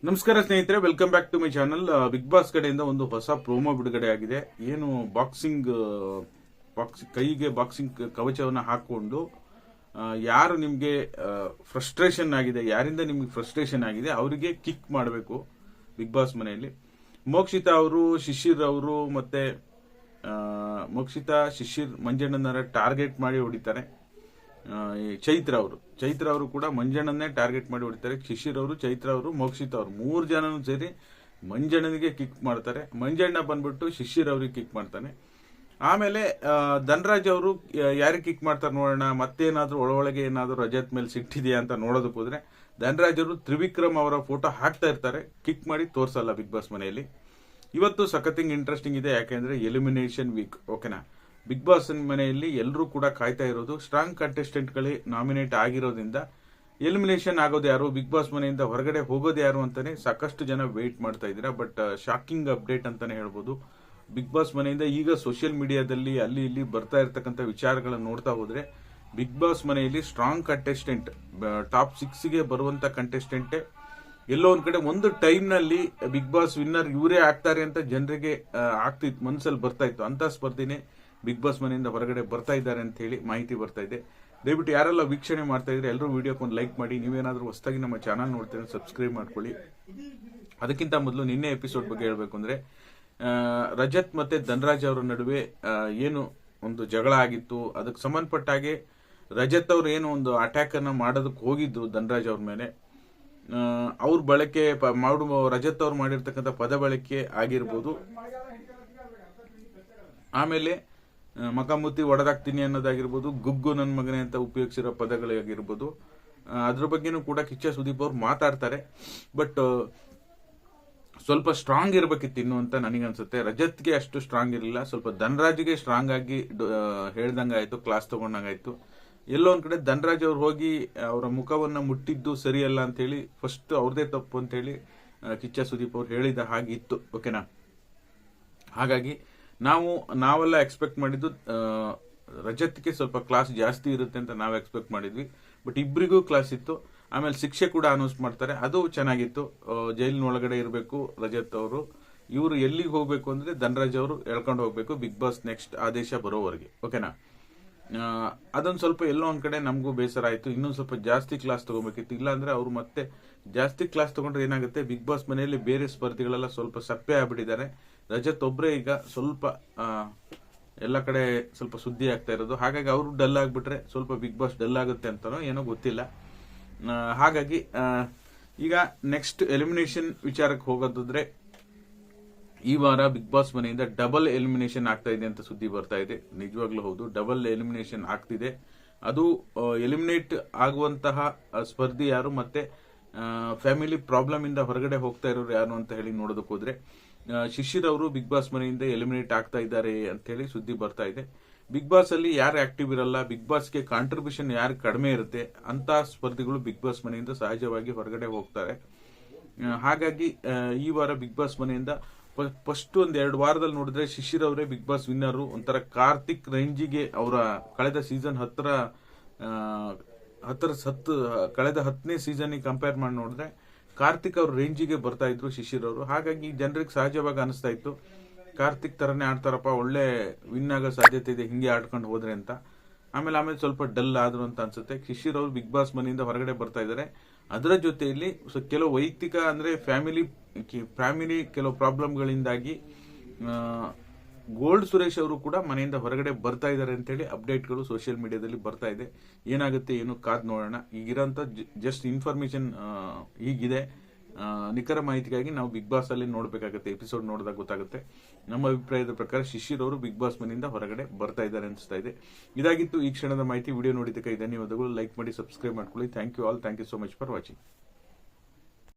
ನಮಸ್ಕಾರ ಸ್ನೇಹಿತರೆ, welcome back to my channel. Bigg Boss ಕಡೆಯಿಂದ ಒಂದು ಹೊಸ ಪ್ರೋಮೋ ಬಿಡುಗಡೆ ಆಗಿದೆ. ಏನು ಬಾಕ್ಸಿಂಗ್ ಕೈಗೆ ಬಾಕ್ಸಿಂಗ್ ಕವಚವನ್ನು ಹಾಕೊಂಡು ಯಾರು ನಿಮಗೆ ಫ್ರಸ್ಟ್ರೇಷನ್ ಆಗಿದೆ, ಯಾರಿಂದ ನಿಮ್ಗೆ ಫ್ರಸ್ಟ್ರೇಷನ್ ಆಗಿದೆ ಅವರಿಗೆ ಕಿಕ್ ಮಾಡಬೇಕು ಬಿಗ್ ಬಾಸ್ ಮನೆಯಲ್ಲಿ. ಮೋಕ್ಷಿತಾ ಅವರು, ಶಿಶಿರ್ ಅವರು ಮತ್ತೆ ಮೋಕ್ಷಿತಾ, ಶಿಶಿರ್, ಮಂಜಣ್ಣನರ ಟಾರ್ಗೆಟ್ ಮಾಡಿ ಹೊಡಿತಾರೆ. ಚೈತ್ರ ಅವರು ಕೂಡ ಮಂಜಣ್ಣನ್ನೇ ಟಾರ್ಗೆಟ್ ಮಾಡಿ ಹೊಡಿತಾರೆ. ಶಿಶಿರ್ ಅವರು, ಚೈತ್ರ ಅವರು, ಮೋಕ್ಷಿತಾ ಅವರು 3 ಜನನು ಸೇರಿ ಮಂಜಣ್ಣನಿಗೆ ಕಿಕ್ ಮಾಡ್ತಾರೆ. ಮಂಜಣ್ಣ ಬಂದ್ಬಿಟ್ಟು ಶಿಶಿರ್ ಅವ್ರಿಗೆ ಕಿಕ್ ಮಾಡ್ತಾನೆ. ಆಮೇಲೆ ಧನರಾಜ್ ಅವರು ಯಾರಿಗೆ ಕಿಕ್ ಮಾಡ್ತಾರೆ ನೋಡೋಣ, ಮತ್ತೇನಾದ್ರೂ ಒಳಗೆ ಏನಾದ್ರು ರಜತ್ ಮೇಲೆ ಸಿಟ್ಟಿದೆಯಾ ಅಂತ ನೋಡೋದಕ್ಕೆ ಹೋದ್ರೆ ಧನರಾಜ್ ಅವರು ತ್ರಿವಿಕ್ರಮ್ ಅವರ ಫೋಟೋ ಹಾಕ್ತಾ ಇರ್ತಾರೆ, ಕಿಕ್ ಮಾಡಿ ತೋರ್ಸಲ್ಲ ಬಿಗ್ ಬಾಸ್ ಮನೆಯಲ್ಲಿ. ಇವತ್ತು ಸಖತ್ತಿಂಗ್ ಇಂಟ್ರೆಸ್ಟಿಂಗ್ ಇದೆ, ಯಾಕೆಂದ್ರೆ ಎಲಿಮಿನೇಷನ್ ವೀಕ್. ಓಕೆನಾ, ಬಿಗ್ ಬಾಸ್ ಮನೆಯಲ್ಲಿ ಎಲ್ಲರೂ ಕೂಡ ಕಾಯ್ತಾ ಇರೋದು ಸ್ಟ್ರಾಂಗ್ ಕಂಟೆಸ್ಟೆಂಟ್ಗಳೇ ನಾಮಿನೇಟ್ ಆಗಿರೋದ್ರಿಂದ ಎಲಿಮಿನೇಷನ್ ಆಗೋದು ಯಾರು, ಬಿಗ್ ಬಾಸ್ ಮನೆಯಿಂದ ಹೊರಗಡೆ ಹೋಗೋದು ಯಾರು ಅಂತಾನೆ ಸಾಕಷ್ಟು ಜನ ವೇಟ್ ಮಾಡ್ತಾ ಇದ್ದೀರಾ. ಬಟ್ ಶಾಕಿಂಗ್ ಅಪ್ಡೇಟ್ ಅಂತಾನೆ ಹೇಳ್ಬೋದು. ಬಿಗ್ ಬಾಸ್ ಮನೆಯಿಂದ ಈಗ ಸೋಷಿಯಲ್ ಮೀಡಿಯಾದಲ್ಲಿ ಅಲ್ಲಿ ಇಲ್ಲಿ ಬರ್ತಾ ಇರ್ತಕ್ಕಂಥ ವಿಚಾರಗಳನ್ನು ನೋಡ್ತಾ ಹೋದ್ರೆ ಬಿಗ್ ಬಾಸ್ ಮನೆಯಲ್ಲಿ ಸ್ಟ್ರಾಂಗ್ ಕಂಟೆಸ್ಟೆಂಟ್, ಟಾಪ್ 6ಗೆ ಬರುವಂತ ಕಂಟೆಸ್ಟೆಂಟೇ ಎಲ್ಲೋ ಒಂದ್ ಕಡೆ ಒಂದು ಟೈಮ್ ನಲ್ಲಿ ಬಿಗ್ ಬಾಸ್ ವಿನ್ನರ್ ಇವರೇ ಆಗ್ತಾರೆ ಅಂತ ಜನರಿಗೆ ಆಗ್ತಿತ್ತು, ಮನಸ್ಸಲ್ಲಿ ಬರ್ತಾ ಇತ್ತು. ಅಂತ ಸ್ಪರ್ಧಿನೇ ಬಿಗ್ ಬಾಸ್ ಮನೆಯಿಂದ ಹೊರಗಡೆ ಬರ್ತಾ ಇದ್ದಾರೆ ಅಂತ ಹೇಳಿ ಮಾಹಿತಿ ಬರ್ತಾ ಇದೆ. ದಯವಿಟ್ಟು ಯಾರೆಲ್ಲ ವೀಕ್ಷಣೆ ಮಾಡ್ತಾ ಇದ್ರೆ ಎಲ್ಲರೂ ವಿಡಿಯೋಕ್ಕೆ ಒಂದು ಲೈಕ್ ಮಾಡಿ. ನೀವೇನಾದ್ರೂ ಹೊಸದಾಗಿ ನಮ್ಮ ಚಾನಲ್ ನೋಡ್ತೀರಾ ಸಬ್ಸ್ಕ್ರೈಬ್ ಮಾಡ್ಕೊಳ್ಳಿ. ಅದಕ್ಕಿಂತ ಮೊದಲು ನಿನ್ನೆ ಎಪಿಸೋಡ್ ಬಗ್ಗೆ ಹೇಳ್ಬೇಕು ಅಂದ್ರೆ, ರಜತ್ ಮತ್ತೆ ಧನರಾಜ್ ಅವರ ನಡುವೆ ಏನು ಒಂದು ಜಗಳ ಆಗಿತ್ತು. ಅದಕ್ಕೆ ಸಂಬಂಧಪಟ್ಟ ಹಾಗೆ ರಜತ್ ಅವ್ರು ಏನು ಒಂದು ಅಟ್ಯಾಕ್ ಅನ್ನ ಮಾಡೋದಕ್ಕೆ ಹೋಗಿದ್ರು ಧನರಾಜ್ ಅವ್ರ ಮೇಲೆ. ಅವ್ರ ಬಳಕೆ ರಜತ್ ಅವ್ರು ಮಾಡಿರ್ತಕ್ಕಂಥ ಪದ ಬಳಕೆ ಆಗಿರ್ಬೋದು, ಆಮೇಲೆ ಮಕಮುತ್ತಿ ಒಡೆದಾಕ್ತೀನಿ ಅನ್ನೋದಾಗಿರ್ಬೋದು, ಗುಗ್ಗು ನನ್ನ ಮಗನೆ ಅಂತ ಉಪಯೋಗಿಸಿರೋ ಪದಗಳಾಗಿರ್ಬೋದು, ಅದ್ರ ಬಗ್ಗೆನೂ ಕೂಡ ಕಿಚ್ಚ ಸುದೀಪ್ ಅವ್ರು ಮಾತಾಡ್ತಾರೆ. ಬಟ್ ಸ್ವಲ್ಪ ಸ್ಟ್ರಾಂಗ್ ಇರ್ಬೇಕಿತ್ತು ಇನ್ನು ಅಂತ ನನಗನ್ಸುತ್ತೆ. ರಜತ್ಗೆ ಅಷ್ಟು ಸ್ಟ್ರಾಂಗ್ ಇರಲಿಲ್ಲ, ಸ್ವಲ್ಪ ಧನರಾಜ್ಗೆ ಸ್ಟ್ರಾಂಗ್ ಆಗಿ ಹೇಳ್ದಂಗಾಯ್ತು, ಕ್ಲಾಸ್ ತಗೊಂಡಂಗಾಯ್ತು. ಎಲ್ಲೋ ಒಂದ್ ಕಡೆ ಧನರಾಜ್ ಅವ್ರು ಹೋಗಿ ಅವರ ಮುಖವನ್ನ ಮುಟ್ಟಿದ್ದು ಸರಿಯಲ್ಲ ಅಂತ ಹೇಳಿ ಫಸ್ಟ್ ಅವ್ರದೇ ತಪ್ಪು ಅಂತ ಹೇಳಿ ಕಿಚ್ಚ ಸುದೀಪ್ ಅವ್ರು ಹೇಳಿದ ಹಾಗಿತ್ತು. ಓಕೆನಾ, ಹಾಗಾಗಿ ನಾವೆಲ್ಲ ಎಕ್ಸ್ಪೆಕ್ಟ್ ಮಾಡಿದ್ದು ರಜತ್ಗೆ ಸ್ವಲ್ಪ ಕ್ಲಾಸ್ ಜಾಸ್ತಿ ಇರುತ್ತೆ ಅಂತ ನಾವು ಎಕ್ಸ್ಪೆಕ್ಟ್ ಮಾಡಿದ್ವಿ. ಬಟ್ ಇಬ್ಬರಿಗೂ ಕ್ಲಾಸ್ ಇತ್ತು. ಆಮೇಲೆ ಶಿಕ್ಷೆ ಕೂಡ ಅನೌನ್ಸ್ ಮಾಡ್ತಾರೆ, ಅದು ಚೆನ್ನಾಗಿತ್ತು. ಜೈಲಿನ ಒಳಗಡೆ ಇರಬೇಕು ರಜತ್ ಅವರು. ಇವರು ಎಲ್ಲಿಗೆ ಹೋಗ್ಬೇಕು ಅಂದ್ರೆ ಧನರಾಜ್ ಅವರು ಎಳ್ಕೊಂಡು ಹೋಗ್ಬೇಕು ಬಿಗ್ ಬಾಸ್ ನೆಕ್ಸ್ಟ್ ಆದೇಶ ಬರೋವರೆಗೆ. ಓಕೆನಾ, ಅದೊಂದು ಸ್ವಲ್ಪ ಎಲ್ಲೋ ಒಂದ್ ಕಡೆ ನಮಗೂ ಬೇಸರ ಆಯ್ತು. ಇನ್ನೊಂದು ಸ್ವಲ್ಪ ಜಾಸ್ತಿ ಕ್ಲಾಸ್ ತಗೋಬೇಕಿತ್ತು. ಇಲ್ಲ ಅಂದ್ರೆ ಅವ್ರು ಮತ್ತೆ ಜಾಸ್ತಿ ಕ್ಲಾಸ್ ತಗೊಂಡ್ರೆ ಏನಾಗುತ್ತೆ, ಬಿಗ್ ಬಾಸ್ ಮನೆಯಲ್ಲಿ ಬೇರೆ ಸ್ಪರ್ಧಿಗಳೆಲ್ಲ ಸ್ವಲ್ಪ ಸಪ್ಪೆ ಆಗ್ಬಿಟ್ಟಿದ್ದಾರೆ. ರಜತ್ ಒಬ್ರೇ ಈಗ ಸ್ವಲ್ಪ ಎಲ್ಲ ಕಡೆ ಸ್ವಲ್ಪ ಸುದ್ದಿ ಆಗ್ತಾ ಇರೋದು. ಹಾಗಾಗಿ ಅವರು ಡಲ್ ಆಗ್ಬಿಟ್ರೆ ಸ್ವಲ್ಪ ಬಿಗ್ ಬಾಸ್ ಡಲ್ ಆಗುತ್ತೆ ಅಂತಾನೋ ಏನೋ ಗೊತ್ತಿಲ್ಲ. ಹಾಗಾಗಿ ಈಗ ನೆಕ್ಸ್ಟ್ ಎಲಿಮಿನೇಷನ್ ವಿಚಾರಕ್ಕೆ ಹೋಗೋದಾದ್ರೆ, ಈ ವಾರ ಬಿಗ್ ಬಾಸ್ ಮನೆಯಿಂದ ಡಬಲ್ ಎಲಿಮಿನೇಷನ್ ಆಗ್ತಾ ಇದೆ ಅಂತ ಸುದ್ದಿ ಬರ್ತಾ ಇದೆ. ನಿಜವಾಗ್ಲೂ ಹೌದು, ಡಬಲ್ ಎಲಿಮಿನೇಷನ್ ಆಗ್ತಿದೆ. ಅದು ಎಲಿಮಿನೇಟ್ ಆಗುವಂತಹ ಸ್ಪರ್ಧಿ ಯಾರು ಮತ್ತೆ ಫ್ಯಾಮಿಲಿ ಪ್ರಾಬ್ಲಮ್ ಇಂದ ಹೊರಗಡೆ ಹೋಗ್ತಾ ಇರೋರು ಯಾರು ಅಂತ ಹೇಳಿ ನೋಡೋದಕ್ಕೆ ಹೋದ್ರೆ ಶಿಶಿರ್ ಅವರು ಬಿಗ್ ಬಾಸ್ ಮನೆಯಿಂದ ಎಲಿಮಿನೇಟ್ ಆಗ್ತಾ ಇದ್ದಾರೆ ಅಂತ ಹೇಳಿ ಸುದ್ದಿ ಬರ್ತಾ ಇದೆ. ಬಿಗ್ ಬಾಸ್ ಅಲ್ಲಿ ಯಾರು ಆಕ್ಟಿವ್ ಇರಲ್ಲ, ಬಿಗ್ ಬಾಸ್ಗೆ ಕಾಂಟ್ರಿಬ್ಯೂಷನ್ ಯಾರು ಕಡಿಮೆ ಇರುತ್ತೆ ಅಂತ ಸ್ಪರ್ಧಿಗಳು ಬಿಗ್ ಬಾಸ್ ಮನೆಯಿಂದ ಸಹಜವಾಗಿ ಹೊರಗಡೆ ಹೋಗ್ತಾರೆ. ಹಾಗಾಗಿ ಈ ವಾರ ಬಿಗ್ ಬಾಸ್ ಮನೆಯಿಂದ ಫಸ್ಟ್ ಒಂದ್ 2 ವಾರದಲ್ಲಿ ನೋಡಿದ್ರೆ ಶಿಶಿರ್ ಅವರೇ ಬಿಗ್ ಬಾಸ್ ವಿನ್ನರ್. ಒಂಥರ ಕಾರ್ತಿಕ್ ರೇಂಜಿಗೆ ಅವರ ಕಳೆದ ಸೀಸನ್ 10 ಕಳೆದ 10ನೇ ಸೀಸನ್ ಕಂಪೇರ್ ಮಾಡಿ ನೋಡಿದ್ರೆ ಕಾರ್ತಿಕ್ ಅವ್ರ ರೇಂಜಿಗೆ ಬರ್ತಾ ಇದ್ರು ಶಿಶಿರ್ ಅವರು. ಹಾಗಾಗಿ ಜನರಿಗೆ ಸಹಜವಾಗಿ ಅನಿಸ್ತಾ ಇತ್ತು, ಕಾರ್ತಿಕ್ ತರನೇ ಆಡ್ತಾರಪ್ಪ, ಒಳ್ಳೆ ವಿನ್ ಆಗೋ ಸಾಧ್ಯತೆ ಇದೆ ಹಿಂಗೆ ಆಡ್ಕೊಂಡು ಹೋದ್ರೆ ಅಂತ. ಆಮೇಲೆ ಸ್ವಲ್ಪ ಡಲ್ ಆದ್ರು ಅಂತ ಅನ್ಸುತ್ತೆ. ಶಿಶಿರ್ ಅವರು ಬಿಗ್ ಬಾಸ್ ಮನೆಯಿಂದ ಹೊರಗಡೆ ಬರ್ತಾ ಇದ್ದಾರೆ. ಅದರ ಜೊತೆಯಲ್ಲಿ ಕೆಲವು ವೈಯಕ್ತಿಕ ಅಂದ್ರೆ ಫ್ಯಾಮಿಲಿ ಕೆಲವು ಪ್ರಾಬ್ಲಮ್ಗಳಿಂದಾಗಿ ಗೋಲ್ಡ್ ಸುರೇಶ್ ಅವರು ಕೂಡ ಮನೆಯಿಂದ ಹೊರಗಡೆ ಬರ್ತಾ ಇದ್ದಾರೆ ಅಂತೇಳಿ ಅಪ್ಡೇಟ್ಗಳು ಸೋಷಿಯಲ್ ಮೀಡಿಯಾದಲ್ಲಿ ಬರ್ತಾ ಇದೆ. ಏನಾಗುತ್ತೆ ಏನು ಕಾದ್ ನೋಡೋಣ. ಈಗಿರೋಂಥ ಜಸ್ಟ್ ಇನ್ಫಾರ್ಮೇಶನ್ ಹೀಗಿದೆ. ನಿಖರ ಮಾಹಿತಿಗಾಗಿ ನಾವು ಬಿಗ್ ಬಾಸ್ ಅಲ್ಲಿ ನೋಡ್ಬೇಕಾಗುತ್ತೆ, ಎಪಿಸೋಡ್ ನೋಡಿದಾಗ ಗೊತ್ತಾಗುತ್ತೆ. ನಮ್ಮ ಅಭಿಪ್ರಾಯದ ಪ್ರಕಾರ ಶಿಶಿರ್ ಅವರು ಬಿಗ್ ಬಾಸ್ ಮನೆಯಿಂದ ಹೊರಗಡೆ ಬರ್ತಾ ಇದ್ದಾರೆ ಅನಿಸ್ತಾ ಇದೆ. ಇದಾಗಿತ್ತು ಈ ಕ್ಷಣದ ಮಾಹಿತಿ. ವಿಡಿಯೋ ನೋಡಿದ್ದಕ್ಕೆ ಧನ್ಯವಾದಗಳು. ಲೈಕ್ ಮಾಡಿ, ಸಬ್ಸ್ಕ್ರೈಬ್ ಮಾಡ್ಕೊಳ್ಳಿ. Thank you all. Thank you so much for watching.